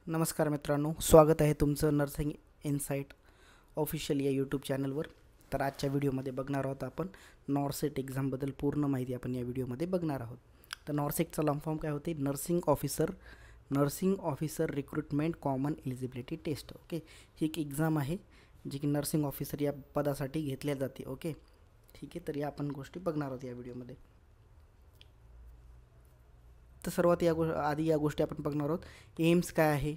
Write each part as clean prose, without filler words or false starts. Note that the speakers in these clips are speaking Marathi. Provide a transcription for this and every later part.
नमस्कार मित्रांनो, स्वागत आहे तुमचं नर्सिंग इनसाईट ऑफिशियल या यूट्यूब चॅनलवर. तर आजच्या व्हिडिओमध्ये बघणार आहोत आपण नॉर्सेट एक्झामबद्दल पूर्ण माहिती आपण या व्हिडिओमध्ये बघणार आहोत. तर नॉर्सेटचा लॉंग फॉर्म काय होते? Nursing officer recruitment common eligibility test. Okay, ही एक एक्झाम आहे जी की नर्सिंग ऑफिसर या पदासाठी घेतल्या जाते. ओके, ठीक आहे. तर या आपण गोष्टी बघणार आहोत या व्हिडिओमध्ये. तर सर्वात आधी या गोष्टी आपण बघणार आहोत. एम्स काय आहे,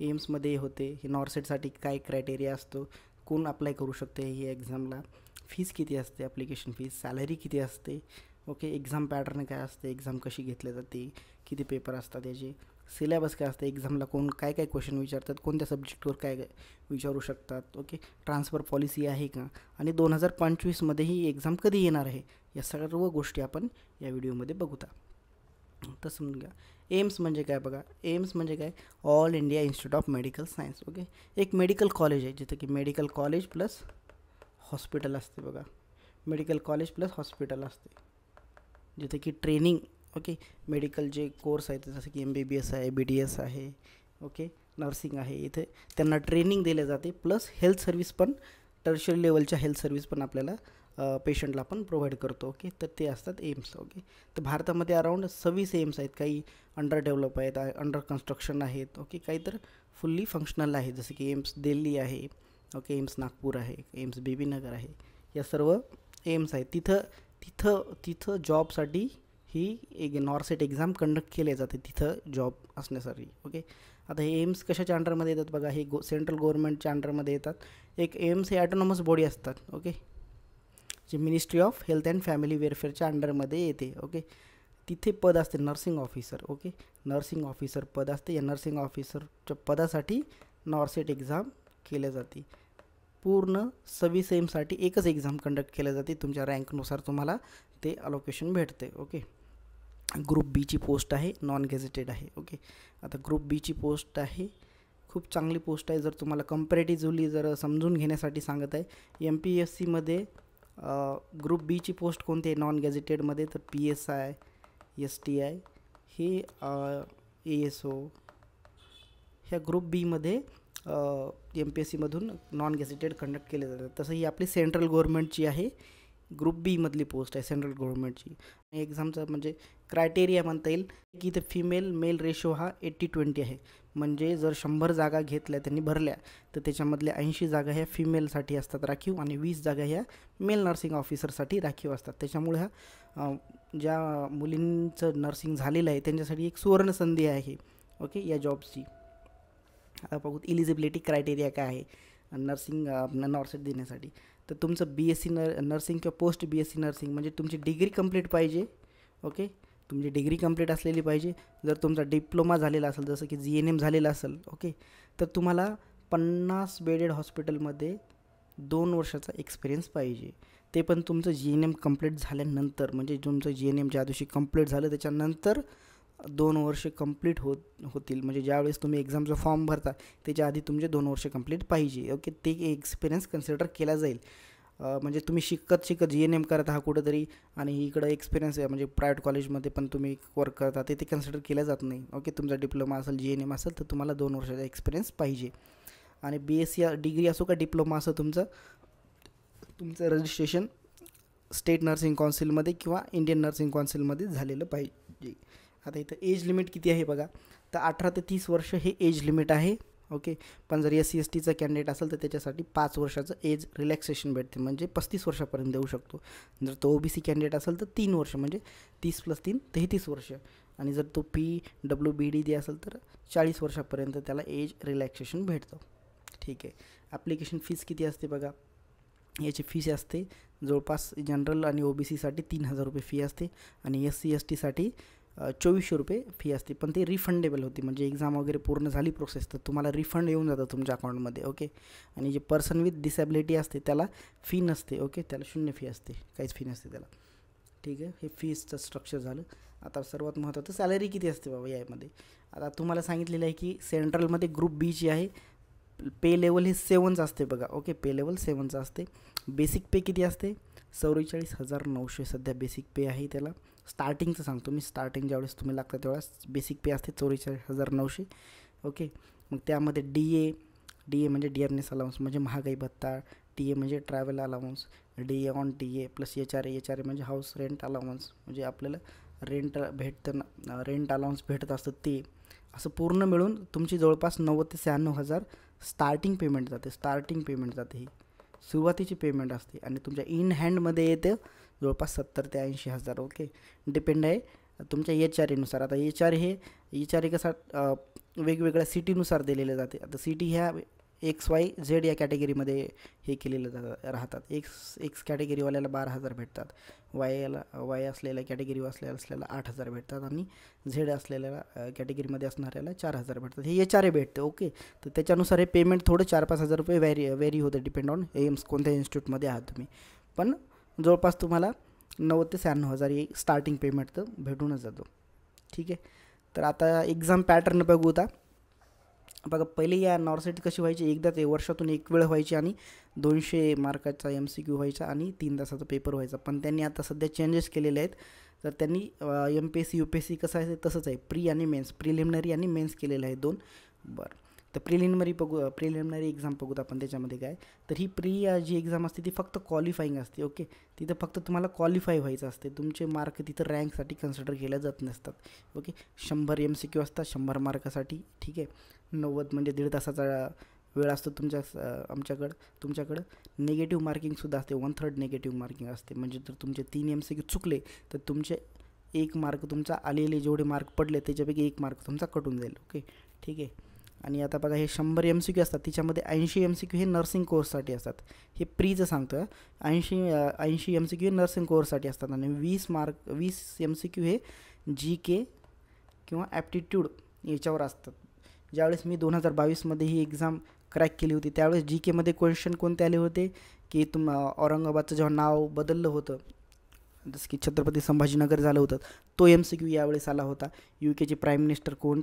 एम्समध्ये होते हे नॉर्सेटसाठी काय क्रायटेरिया असतो, कोण अप्लाय करू शकते ही एक्झामला, फीस किती असते, ॲप्लिकेशन फीस, सॅलरी किती असते, ओके, एक्झाम पॅटर्न काय असते, एक्झाम कशी घेतली जाते, किती पेपर असतात याचे, सिलेबस काय असते, एक्झामला कोण काय काय क्वेश्चन विचारतात, कोणत्या सब्जेक्टवर काय विचारू शकतात, ओके, ट्रान्सफर पॉलिसी आहे का, आणि 2025मध्ये ही एक्झाम कधी येणार आहे, या सर्व गोष्टी आपण या व्हिडिओमध्ये बघूया. तर समजून घ्या. एम्स म्हणजे काय बघा. एम्स म्हणजे काय? All India institute of medical science. Okay, एक मेडिकल कॉलेज आहे जिथं की मेडिकल कॉलेज प्लस हॉस्पिटल असते बघा. मेडिकल कॉलेज प्लस हॉस्पिटल असते जिथे की ट्रेनिंग, ओके, मेडिकल जे कोर्स आहेत जसं की MBBS आहे, BDS आहे, ओके, नर्सिंग आहे, इथे त्यांना ट्रेनिंग दिले जाते. प्लस हेल्थ सर्व्हिस पण, टर्शरी लेवलच्या हेल्थ सर्व्हिस पण आपल्याला पेशंटला आपण प्रोव्हाइड करतो. ओके, तर ते असतात एम्स. ओके, तर भारतामध्ये अराऊंड 26 एम्स आहेत. काही अंडर डेव्हलप आहेत, अंडर कन्स्ट्रक्शन आहेत, ओके, काही तर फुल्ली फंक्शनल आहे जसं की एम्स दिल्ली आहे, ओके, एम्स नागपूर आहे, एम्स बेबीनगर आहे, या सर्व एम्स आहेत. तिथं तिथं तिथं जॉबसाठी ही एक नॉर्सेट एक्झाम कंडक्ट केले जाते तिथं जॉब असण्यासाठी. ओके, आता हे एम्स कशाच्या अंडरमध्ये येतात बघा. हे सेंट्रल गव्हर्नमेंटच्या अंडरमध्ये येतात. एक एम्स हे ॲटोनॉमस बॉडी असतात. ओके, जे ministry of health and family वेलफेअरच्या अंडरमध्ये येते. ओके, तिथे पद असते nursing officer. Okay, nursing officer पद असते. या नर्सिंग ऑफिसरच्या पदासाठी नॉर्सेट एक्झाम केल्या जाते. पूर्ण 26 एमसाठी एकच एक्झाम कंडक्ट केल्या जाते. तुमच्या रँकनुसार तुम्हाला ते अलोकेशन भेटते. ओके, ग्रुप बीची पोस्ट आहे, नॉन गेझेटेड आहे. ओके, आता ग्रुप बीची पोस्ट आहे, खूप चांगली पोस्ट आहे. जर तुम्हाला कंपॅरेटिव्हली जर समजून घेण्यासाठी सांगत आहे, MPSCमध्ये ग्रुप बीची पोस्ट कोणती आहे नॉन गॅझेटेडमध्ये, तर PSI, STI हे ASO ह्या ग्रुप बीमध्ये MPSCमधून नॉन गॅझेटेड कंडक्ट केले जातात. तसं ही आपली सेंट्रल गव्हर्नमेंटची आहे, ग्रुप बीमधली पोस्ट आहे सेंट्रल गव्हर्नमेंटची. एक्झामचा म्हणजे क्रायटेरिया म्हणता येईल की इथे फिमेल मेल रेशो हा 80-20 आहे. म्हणजे जर 100 जागा घेतल्या त्यांनी भरल्या तर त्याच्यामधल्या 80 जागा ह्या फिमेलसाठी असतात राखीव, आणि 20 जागा ह्या मेल नर्सिंग ऑफिसरसाठी राखीव असतात. त्याच्यामुळे ह्या ज्या मुलींचं नर्सिंग झालेलं आहे त्यांच्यासाठी एक सुवर्ण संधी आहे. ओके, या जॉबची. आता बघू इलिजिबिलिटी क्रायटेरिया काय आहे नर्सिंग नॉर्सेट देण्यासाठी. तर तुमचं BSc नर्सिंग किंवा पोस्ट BSc नर्सिंग म्हणजे तुमची डिग्री कंप्लीट पाहिजे. ओके, तुमची डिग्री कंप्लीट असलेली पाहिजे. जर तुमचा डिप्लोमा झालेला असेल जसं की GNM झालेला असेल, ओके, तर तुम्हाला 50 बेडेड हॉस्पिटलमध्ये 2 वर्षाचा एक्सपिरियन्स पाहिजे. ते पण तुमचं GNM कंप्लीट झाल्यानंतर, म्हणजे तुमचं GNM ज्या दिवशी कंप्लीट झालं त्याच्यानंतर 2 वर्ष कंप्लीट होतील. म्हणजे ज्यावेळेस तुम्ही एक्झामचा फॉर्म भरता त्याच्या आधी तुमचे 2 वर्ष कंप्लीट पाहिजे. ओके, ते एक्सपिरियन्स कन्सिडर केला जाईल. म्हणजे तुम्ही शिकत GNM करत आहात कुठंतरी आणि इकडं एक्सपिरियन्स आहे म्हणजे प्रायव्हेट कॉलेजमध्ये पण तुम्ही वर्क करता, ते कन्सिडर केलं जात नाही. ओके, तुमचा डिप्लोमा असेल GNM असेल तर तुम्हाला 2 वर्षाचा एक्सपिरियन्स पाहिजे. आणि BSc डिग्री असो का डिप्लोमा असो, तुमचं रजिस्ट्रेशन स्टेट नर्सिंग काउन्सिलमध्ये किंवा इंडियन नर्सिंग काउन्सिलमध्ये झालेलं पाहिजे. आता इथं एज लिमिट किती आहे बघा. तर 18 ते 30 वर्ष हे एज लिमिट आहे. ओके, पण जर SC STचा कॅन्डिडेट असेल तर त्याच्यासाठी 5 वर्षाचं एज रिलॅक्सेशन भेटते, म्हणजे 35 वर्षापर्यंत देऊ शकतो. जर तो OBC कॅन्डिडेट असेल तर 3 वर्ष, म्हणजे 30 + 3 33 वर्ष. आणि जर तो PWBD असेल तर 40 वर्षापर्यंत त्याला एज रिलॅक्सेशन भेटतं. ठीक आहे. ॲप्लिकेशन फीस किती असते बघा. याची फीस असते जवळपास जनरल आणि OBCसाठी 3,000 रुपये फी असते, आणि SC STसाठी 2400 रुपये फी असते. पण ते रिफंडेबल होती, म्हणजे एक्झाम वगैरे पूर्ण झाली प्रोसेस तर तुम्हाला रिफंड येऊन जातं तुमच्या अकाउंटमध्ये. ओके, आणि जे पर्सन विथ डिसॅबिलिटी असते त्याला फी नसते. ओके, त्याला 0 फी असते, काहीच फी नसते त्याला. ठीक आहे, हे फीसचं स्ट्रक्चर झालं. आता सर्वात महत्त्वाचं सॅलरी किती असते बाबा यामध्ये. आता तुम्हाला सांगितलेलं आहे की सेंट्रलमध्ये ग्रुप बीची आहे, पे लेवल हे 7चं असते बघा. ओके, पे लेवल 7चं असते. बेसिक पे किती असते? 44,900 सध्या बेसिक पे आहे त्याला. स्टार्टिंगचं सांगतो मी, स्टार्टिंग ज्यावेळेस तुम्ही लागता त्यावेळेस बेसिक पे असते 44,900. ओके. मग त्यामध्ये डी ए म्हणजे डिअरनेस अलाउन्स म्हणजे महागाई भत्ता, टी ए म्हणजे travel allowance, D A on T A plus H R A म्हणजे हाऊस रेंट अलाउन्स म्हणजे आपल्याला रेंट अलाउन्स भेटत असतं ते. असं पूर्ण मिळून तुमची जवळपास 90 ते 96,000 स्टार्टिंग पेमेंट जाते. ही सुरुवातीची पेमेंट असते आणि तुमच्या इन हँडमध्ये येते जवळपास 70 ते 80,000. ओके. डिपेंड आहे तुमच्या एच-आर-एनुसार. आता एच-आर-ए कसा वेगवेगळ्या सिटीनुसार दिलेले जाते. आता सिटी ह्या XYZ या कॅटेगरीमध्ये हे केलेलं राहतात. एक्स कॅटेगरीवाल्याला 12,000 भेटतात, वाय असलेल्या कॅटेगरी असलेल्याला 8,000 भेटतात आणि झेड असलेल्या कॅटेगरीमध्ये असणाऱ्याला 4,000 भेटतात. हे एच-आर-ए भेटते. ओके. तर त्याच्यानुसार हे पेमेंट थोडं 4-5 हजार रुपये व्हेरी होतं डिपेंड ऑन एम्स कोणत्या इन्स्टिट्यूटमध्ये आहात तुम्ही. पण जवळपास तुम्हाला 90 ते 96,000 ही स्टार्टिंग पेमेंट तर भेटूनच जातो. ठीक आहे. तर आता एक्झाम पॅटर्न बघू. बघा पहिले या नॉर्सेट कशी व्हायची, एकदा ते वर्षातून एक वेळ व्हायची आणि 200 मार्काचा MCQ व्हायचा आणि 3 तासाचा पेपर व्हायचा. पण त्यांनी आता सध्या चेंजेस केलेले आहेत. तर त्यांनी MPSC UPSC कसं आहे तसंच आहे, प्री आणि मेन्स, प्रिलिमिनरी आणि मेन्स केलेलं आहे 2. बरं. तर प्रिलिमिनरी एक्झाम बघूत आपण त्याच्यामध्ये काय. तर ही जी एक्झाम असते ती फक्त क्वालिफाईंग असते. ओके. तिथं फक्त तुम्हाला क्वालिफाय व्हायचं असते, तुमचे मार्क तिथं रँकसाठी कन्सिडर केल्या जात नसतात. ओके. 100 MCQ असतात 100 मार्कासाठी. ठीक आहे. 90 म्हणजे 1.5 तासाचा वेळ असतो तुमच्याकडं. निगेटिव्ह मार्किंगसुद्धा असते, 1/3 निगेटिव्ह मार्किंग असते. म्हणजे जर तुमचे 3 MCQ चुकले तर तुमचे 1 मार्क तुमचा आलेले जेवढे मार्क पडले त्याच्यापैकी 1 मार्क तुमचा कटून जाईल. ओके. ठीक आहे. आणि आता बघा हे 100 MCQ असतात, तिच्यामध्ये 80 MCQ हे नर्सिंग कोर्ससाठी असतात. हे प्रीचं सांगतो आहे. 80 MCQ हे नर्सिंग कोर्ससाठी असतात आणि 20 MCQ हे GK किंवा ॲप्टिट्यूड याच्यावर असतात. ज्यावेळेस मी 2022मध्ये ही एक्झाम क्रॅक केली होती त्यावेळेस GKमध्ये क्वेश्चन कोणते आले होते की औरंगाबादचं जेव्हा नाव बदललं होतं, जसं की छत्रपती संभाजीनगर झालं होतं, तो MCQ यावेळेस आला होता. UKचे प्राईम मिनिस्टर कोण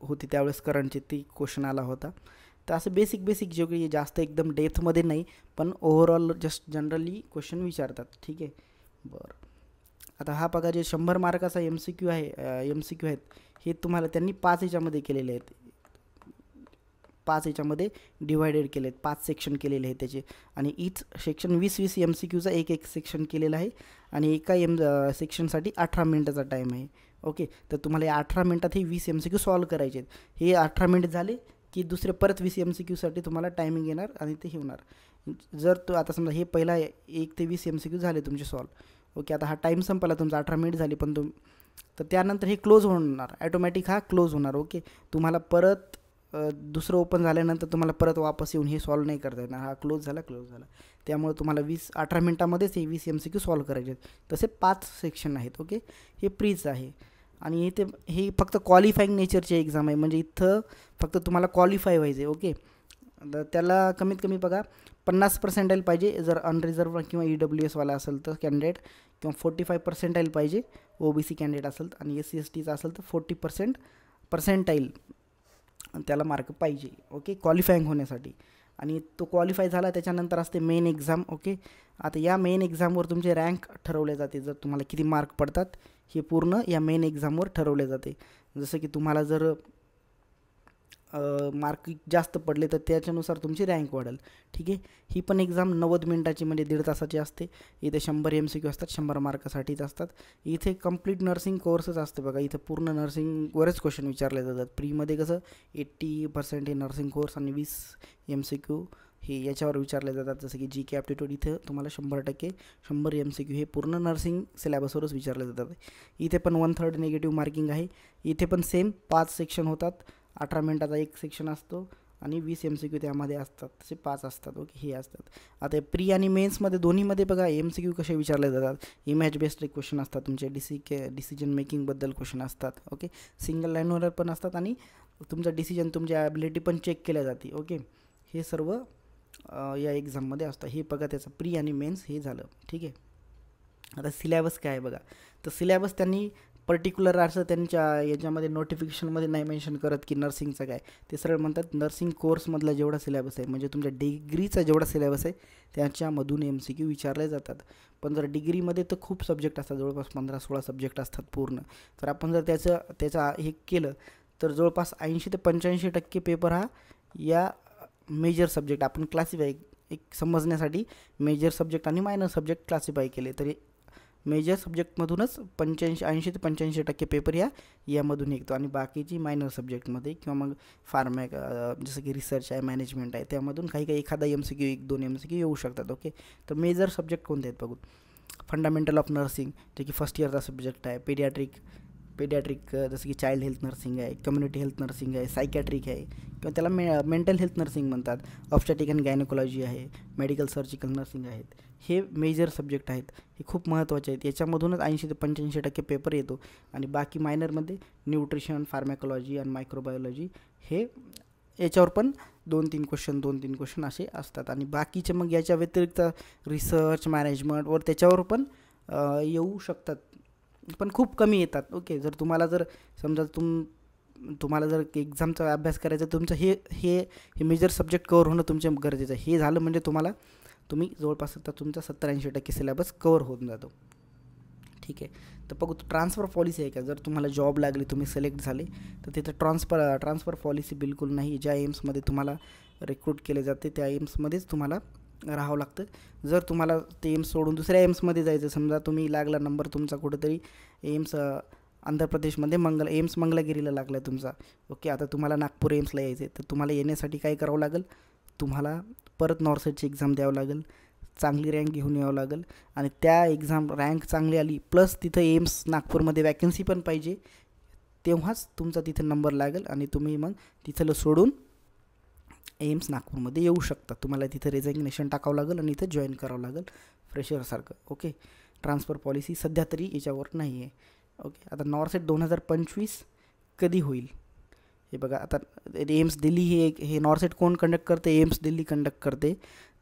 होती त्यावेळेस करंटची, ती क्वेश्चन आला होता. तर असं बेसिक जे जास्त एकदम डेप्थमध्ये नाही पण ओव्हरऑल जस्ट जनरली क्वेश्चन विचारतात. ठीक आहे. बरं. आता हा बघा जे 100 मार्काचा MCQ आहेत हे तुम्हाला त्यांनी 5 याच्यामध्ये केलेले आहेत, 5 याच्यामध्ये डिवायडेड केले आहेत, 5 सेक्शन केलेले आहेत त्याचे. आणि ईच सेक्शन 20 MCQचा एक सेक्शन केलेला आहे आणि एका सेक्शनसाठी 18 मिनिटाचा टाईम आहे. ओके. तर तुम्हाला या 18 मिनिटात हे 20 MCQ सॉल्व करायचे आहेत. हे 18 मिनिट झाले की दुसरे परत 20 MCQसाठी तुम्हाला टायमिंग येणार आणि ते हे होणार. जर तो आता समजा हे पहिला 1 ते 20 MCQ झाले तुमचे सॉल्व. ओके. आता हा टाईम संपला तुमचा, 18 मिनिट झाली, पण तर त्यानंतर हे क्लोज होणार, ॲटोमॅटिक हा क्लोज होणार. ओके. तुम्हाला परत दुसरं ओपन झाल्यानंतर तुम्हाला परत वापस येऊन हे सॉल्व नाही करता येणार. हा क्लोज झाला. त्यामुळे तुम्हाला 18 मिनिटामध्येच हे 20 MCQ सॉल्व करायचे आहेत. तसे 5 सेक्शन आहेत. ओके. हे प्रीच आहे आणि हे फक्त क्वालिफाईंग नेचरची एक्झाम आहे, म्हणजे इथं फक्त तुम्हाला क्वालिफाय व्हायचं आहे. ओके. तर त्याला कमीत कमी बघा 50% पाहिजे जर अनरिझर्व किंवा EWS वाला असेल तर कॅन्डिडेट, किंवा 45% पाहिजे OBC कॅन्डिडेट असेल, आणि SC STचा असेल तर 40% त्याला मार्क पाहिजे. ओके. क्वालिफाईंग होण्यासाठी. आणि तो क्वालिफाय झाला त्याच्यानंतर असते मेन एक्झाम. ओके. आता या मेन एक्झामवर तुमचे रँक ठरवले जाते, जर तुम्हाला किती मार्क पडतात हे पूर्ण या मेन एक्झामवर ठरवले जाते. जसं की तुम्हाला जर मार्क जास्त पडले तर त्याच्यानुसार तुमची रँक वाढेल. ठीक आहे. ही पण एक्झाम 90 मिनिटाची म्हणजे 1.5 तासाची असते. इथे 100 MCQ असतात, 100 मार्कासाठीच असतात. इथे कंप्लीट नर्सिंग कोर्सच असते बघा. इथं पूर्ण नर्सिंगवरच क्वेश्चन विचारले जातात. प्रीमध्ये कसं 80% हे नर्सिंग कोर्स आणि 20 MCQ हे याच्यावर विचारले जातात, जसं की GK ॲप्टिट्यूड. इथं तुम्हाला 100% 100 MCQ हे पूर्ण नर्सिंग सिलेबसवरच विचारले जातात. इथे पण 1/3 निगेटिव्ह मार्किंग आहे. इथे पण सेम 5 सेक्शन होतात, 18 मिनिटाचा एक सेक्शन असतो आणि 20 MCQ त्यामध्ये असतात, तसे 5 असतात. ओके. हे असतात. आता प्री आणि मेन्समध्ये दोन्हीमध्ये बघा MCQ कसे विचारले जातात. इमेज बेस्ड क्वेश्चन असतात तुमचे, डिसिजन मेकिंगबद्दल क्वेश्चन असतात. ओके. सिंगल लाईनवर पण असतात आणि तुमचा डिसिजन, तुमची ॲबिलिटी पण चेक केल्या जाते. ओके. हे सर्व या एक्झाममध्ये असतं. हे बघा त्याचं प्री आणि मेन्स हे झालं. ठीक आहे. आता सिलेबस काय आहे बघा. तर सिलेबस त्यांनी पर्टिक्युलर असं त्यांच्या याच्यामध्ये नोटिफिकेशनमध्ये नाही मेन्शन करत की नर्सिंगचं काय. ते सरळ म्हणतात नर्सिंग कोर्समधला जेवढा सिलेबस आहे, म्हणजे तुमच्या डिग्रीचा जेवढा सिलेबस आहे त्याच्यामधून MCQ विचारले जातात. पण जर डिग्रीमध्ये तर खूप सब्जेक्ट असतात, जवळपास 15-16 सब्जेक्ट असतात पूर्ण. तर आपण जर त्याचा हे केलं तर जवळपास 80 ते 85% पेपर हा या मेजर सब्जेक्ट आपण क्लासिफाय एक समजण्यासाठी मेजर सब्जेक्ट आणि मायनर सब्जेक्ट क्लासिफाय केले. तरी मेजर सब्जेक्टमधूनच 80 ते 85% पेपर यामधून निघतो आणि बाकीची मायनर सब्जेक्टमध्ये किंवा मग जसं की रिसर्च आहे, मॅनेजमेंट आहे, त्यामधून काही एखादा MCQ 1-2 MCQ येऊ शकतात. ओके, तर मेजर सब्जेक्ट कोणते आहेत बघू. फंडामेंटल ऑफ नर्सिंग जे की फर्स्ट इयरचा सब्जेक्ट आहे. पेडियाट्रिक जसं की चाइल्ड हेल्थ नर्सिंग आहे, कम्युनिटी हेल्थ नर्सिंग आहे, सायकॅट्रिक आहे किंवा त्याला मेंटल हेल्थ नर्सिंग म्हणतात. ऑब्स्टेटिक अँड गायनेकोलॉजी आहे, मेडिकल सर्जिकल नर्सिंग आहेत. हे मेजर सब्जेक्ट आहेत, हे खूप महत्त्वाचे आहेत. याच्यामधूनच 80 ते 85% पेपर येतो आणि बाकी मायनरमध्ये न्यूट्रिशन, फार्मॅकॉलॉजी आणि मायक्रोबायोलॉजी हे याच्यावर पण 2-3 क्वेश्चन असे असतात. आणि बाकीचे मग याच्या व्यतिरिक्त रिसर्च, मॅनेजमेंट त्याच्यावर पण येऊ शकतात, पण खूप कमी येतात. ओके, जर तुम्हाला समजा तुम्हाला जर एक्झामचा अभ्यास करायचा, तुमचं हे मेजर सब्जेक्ट कवर होणं तुमच्या गरजेचं आहे. हे झालं म्हणजे तुम्ही जवळपास तुमचा 70-80% सिलेबस कवर होऊन जातो. ठीक आहे, तर बघू ट्रान्सफर पॉलिसी आहे का. जर तुम्हाला जॉब लागली, तुम्ही सिलेक्ट झाले, तर तिथं ट्रान्सफर पॉलिसी बिलकुल नाही. ज्या एम्समध्ये तुम्हाला रिक्रूट केले जाते त्या एम्समध्येच तुम्हाला राहावं लागतं. जर तुम्हाला ते एम्स सोडून दुसऱ्या एम्समध्ये जायचं, समजा तुम्ही लागला नंबर तुमचा कुठंतरी एम्स आंध्र प्रदेशमध्ये एम्स मंगलागिरीला लागला आहे तुमचा. ओके, आता तुम्हाला नागपूर एम्सला यायचं आहे, तर तुम्हाला येण्यासाठी काय करावं लागेल, तुम्हाला परत नॉर्सेटची एक्झाम द्यावं लागेल, चांगली रँक घेऊन यावं लागेल आणि त्या एक्झाम रँक चांगली आली प्लस तिथं एम्स नागपूरमध्ये वॅकन्सी पण पाहिजे, तेव्हाच तुमचा तिथं नंबर लागेल आणि तुम्ही मग तिथलं सोडून एम्स नागपूरमध्ये येऊ शकता. तुम्हाला तिथं रेझिग्नेशन टाकावं लागेल आणि इथं जॉईन करावं लागेल फ्रेशरसारखं. ओके, ट्रान्सफर पॉलिसी सध्या तरी याच्यावर नाही आहे. ओके, आता नॉर्सेट 2025 कधी होईल हे बघा. आता एम्स दिल्ली हे नॉर्सेट कोण कंडक्ट करते, एम्स दिल्ली कंडक्ट करते.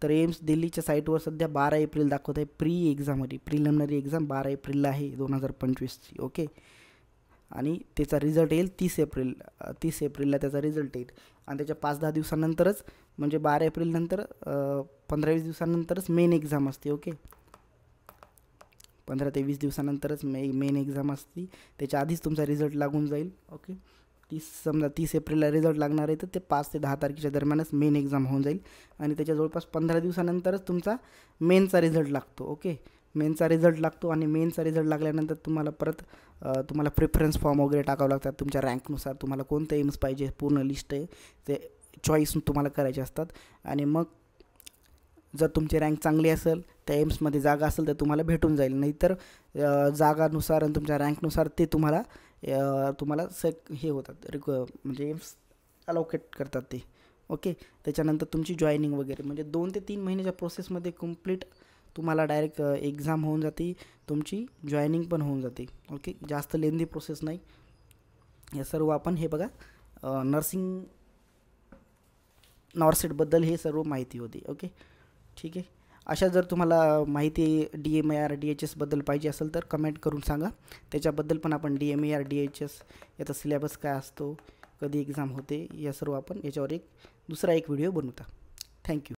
तर एम्स दिल्लीच्या साईटवर सध्या 12 एप्रिल दाखवत आहे. प्रिलिमिनरी एक्झाम 12 एप्रिलला आहे 2025ची. ओके, आणि त्याचा रिझल्ट येईल 30 एप्रिलला त्याचा रिझल्ट येईल आणि त्याच्या 5-10 दिवसानंतरच, म्हणजे 12 एप्रिलनंतर 15-20 दिवसानंतरच मेन एक्झाम असते. ओके, 15 ते 20 दिवसानंतरच मेन एक्झाम असते. त्याच्या आधीच तुमचा रिझल्ट लागून जाईल. ओके, 30 एप्रिलला रिझल्ट लागणार आहे, तर ते 5 ते 10 तारखेच्या दरम्यानच मेन एक्झाम होऊन जाईल आणि त्याच्या जवळपास 15 दिवसानंतरच तुमचा मेनचा रिझल्ट लागतो. ओके, मेनचा रिझल्ट लागतो आणि मेनचा रिझल्ट लागल्यानंतर तुम्हाला प्रेफरन्स फॉर्म वगैरे टाकावं लागतात. तुमच्या रँकनुसार तुम्हाला कोणतं एम्स पाहिजे, पूर्ण लिस्ट आहे, ते चॉईस तुम्हाला करायचे असतात. आणि मग जर तुमची रँक चांगली असेल, त्या एम्समध्ये जागा असेल, तर तुम्हाला भेटून जाईल. नाहीतर जागानुसार आणि तुमच्या रँकनुसार ते तुम्हाला हे होतात, म्हणजे एम्स अलोकेट करतात ते. ओके, त्याच्यानंतर तुमची जॉईनिंग वगैरे म्हणजे 2 ते 3 महिन्याच्या प्रोसेसमध्ये कंप्लीट तुम्हाला डायरेक्ट एक्झाम होऊन जाते, तुमची जॉईनिंग पण होऊन जाते. ओके, जास्त लेंदी प्रोसेस नाही. हे सर्व आपण हे बघा नॉर्सेटबद्दल हे सर्व माहिती होती. ओके, ठीक आहे. अशा जर तुम्हाला माहिती DMAR DHSबद्दल पाहिजे असेल तर कमेंट करून सांगा. त्याच्याबद्दल पण आपण DMAR DHS याचा सिलेबस काय असतो, कधी एक्झाम होते, या सर्व आपण याच्यावर दुसरा एक व्हिडिओ बनवता. थँक्यू.